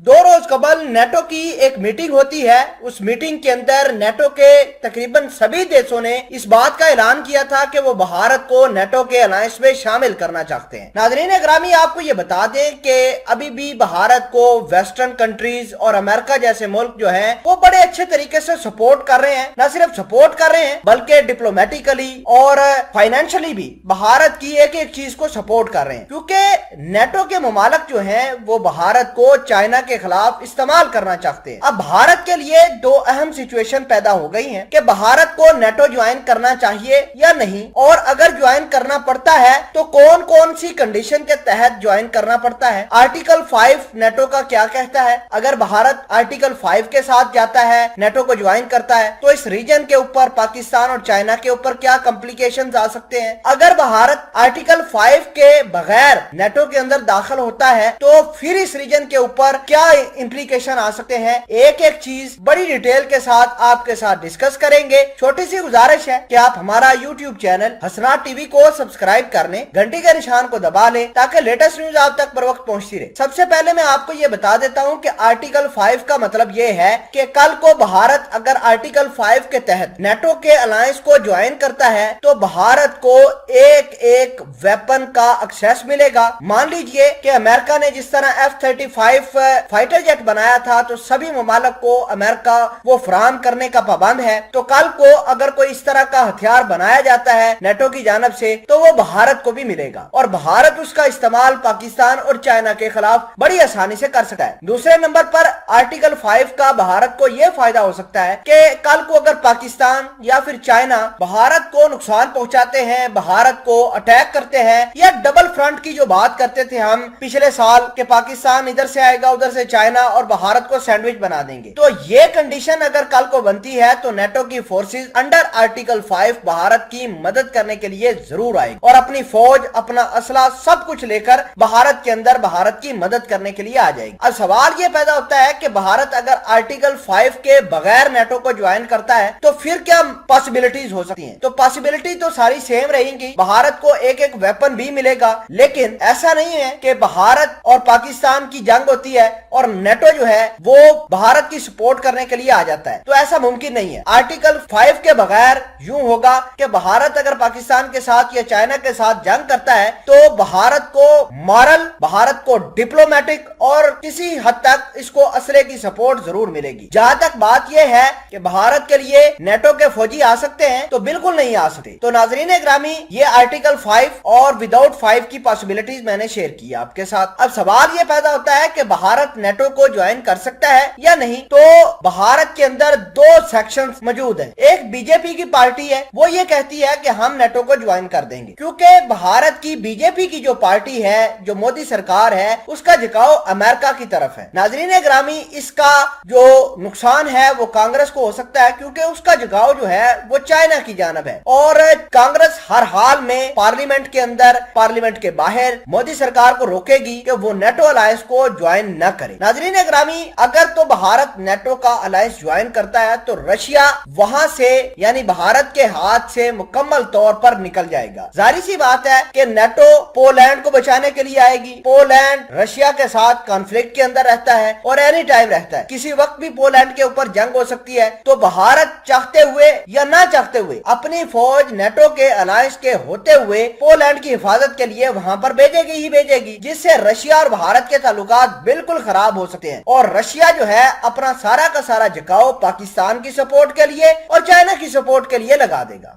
दो रोज कबल नेटो की एक मीटिंग होती है। उस मीटिंग के अंदर नेटो के तकरीबन सभी देशों ने इस बात का ऐलान किया था कि वो भारत को नेटो के अलायंस में शामिल करना चाहते हैं। नाज़रीन ग्रामी, आपको ये बता दें कि अभी भी भारत को वेस्टर्न कंट्रीज और अमेरिका जैसे मुल्क जो है वो बड़े अच्छे तरीके से सपोर्ट कर रहे हैं। न सिर्फ सपोर्ट कर रहे हैं बल्कि डिप्लोमेटिकली और फाइनेंशियली भी भारत की एक एक चीज को सपोर्ट कर रहे हैं, क्योंकि नेटो के ममालक जो है वो भारत को चाइना के खिलाफ इस्तेमाल करना चाहते हैं। अब भारत के लिए दो अहम सिचुएशन पैदा हो गई हैं कि भारत को नेटो ज्वाइन करना चाहिए या नहीं, और अगर ज्वाइन करना पड़ता है तो कौन कौन सी कंडीशन के तहत ज्वाइन करना पड़ता है। आर्टिकल 5 नेटो का क्या कहता है। अगर भारत आर्टिकल 5 के साथ जाता है, नेटो को ज्वाइन करता है, तो इस रीजन के ऊपर पाकिस्तान और चाइना के ऊपर क्या कॉम्प्लिकेशंस आ सकते हैं। अगर भारत आर्टिकल 5 के बगैर नेटो के अंदर दाखिल होता है तो फिर इस रीजन के ऊपर क्या इंप्लीकेशन आ सकते हैं। एक एक चीज बड़ी डिटेल के साथ आपके साथ डिस्कस करेंगे। छोटी सी गुजारिश है कि आप हमारा यूट्यूब चैनल हसनात टीवी को सब्सक्राइब कर लें, घंटी के निशान को दबा लें ताकि लेटेस्ट न्यूज आप तक बर वक्त पहुंचती रहे। सबसे पहले मैं आपको ये बता देता हूं कि आर्टिकल 5 का मतलब ये है कि कल को भारत अगर आर्टिकल 5 के तहत नेटो के अलायंस को ज्वाइन करता है तो भारत को एक एक वेपन का एक्सेस मिलेगा। मान लीजिए कि अमेरिका ने जिस तरह F-35 फाइटर जेट बनाया था तो सभी ममालक को अमेरिका वो फराहम करने का पाबंद है, तो कल को अगर कोई इस तरह का हथियार बनाया जाता है नेटो की जानब से तो वो भारत को भी मिलेगा और भारत उसका इस्तेमाल पाकिस्तान और चाइना के खिलाफ बड़ी आसानी से कर सकता है। दूसरे नंबर पर आर्टिकल 5 का भारत को यह फायदा हो सकता है कि कल को अगर पाकिस्तान या फिर चाइना भारत को नुकसान पहुंचाते हैं, भारत को अटैक करते हैं, या डबल फ्रंट की जो बात करते थे हम पिछले साल के पाकिस्तान इधर से आएगा उधर से चाइना और भारत को सैंडविच बना देंगे, तो ये कंडीशन अगर कल को बनती है तो नेटो की फोर्सेस अंडर आर्टिकल 5 भारत की मदद करने के लिए जरूर आएगी और अपनी फौज, अपना असला सब कुछ लेकर भारत के अंदर भारत की मदद करने के लिए आ जाएगी। अब सवाल ये पैदा होता है कि भारत अगर आर्टिकल 5 के बगैर नेटो को ज्वाइन करता है तो फिर क्या पॉसिबिलिटीज हो सकती हैं। तो पॉसिबिलिटी तो सारी सेम रहेंगी, भारत को एक एक वेपन भी मिलेगा, लेकिन ऐसा नहीं है कि भारत और पाकिस्तान की जंग होती है और नेटो जो है वो भारत की सपोर्ट करने के लिए आ जाता है, तो ऐसा मुमकिन नहीं है। आर्टिकल 5 के बगैर यूं होगा कि भारत अगर पाकिस्तान के साथ या चाइना के साथ जंग करता है तो भारत को मॉरल, भारत को डिप्लोमेटिक और किसी हद तक इसको असले की सपोर्ट जरूर मिलेगी। जहां तक बात यह है कि भारत के लिए नेटो के फौजी आ सकते हैं तो बिल्कुल नहीं आ सकते। तो नाजरीन ग्रामी, ये आर्टिकल 5 और विदाउट 5 की पॉसिबिलिटीज मैंने शेयर की आपके साथ। अब सवाल ये पैदा होता है कि भारत नेटो को ज्वाइन कर सकता है या नहीं। तो भारत के अंदर दो सेक्शंस मौजूद हैं। एक बीजेपी की पार्टी है, वो ये कहती है कि हम नेटो को ज्वाइन कर देंगे, क्योंकि भारत की बीजेपी की जो पार्टी है, जो मोदी सरकार है, उसका झुकाव अमेरिका की तरफ है। नाजरीन ग्रामी, इसका जो नुकसान है वो कांग्रेस को हो सकता है, क्योंकि उसका झुकाव जो है वो चाइना की जानब है और कांग्रेस हर हाल में पार्लियामेंट के अंदर, पार्लियामेंट के बाहर मोदी सरकार को रोकेगी कि वो नेटो अलायंस को ज्वाइन न करे। नाजरीन ग्रामी, अगर तो भारत नेटो का अलायंस ज्वाइन करता है तो रशिया वहां से यानी भारत के हाथ से मुकम्मल तौर पर निकल जाएगा। जाहिर सी बात है कि नेटो पोलैंड को बचाने के लिए आएगी। पोलैंड रशिया के साथ कॉन्फ्लिक्ट के अंदर रहता है और एनी टाइम रहता है, किसी वक्त भी पोलैंड के ऊपर जंग हो सकती है। तो भारत चाहते हुए या ना चाहते हुए अपनी फौज नेटो के अलायंस के होते हुए पोलैंड की हिफाजत के लिए वहां पर भेजेगी ही भेजेगी, जिससे रशिया और भारत के ताल्लुकात बिल्कुल खराब हो सकते हैं और रशिया जो है अपना सारा का सारा झुकाव पाकिस्तान की सपोर्ट के लिए और चाइना की सपोर्ट के लिए लगा देगा।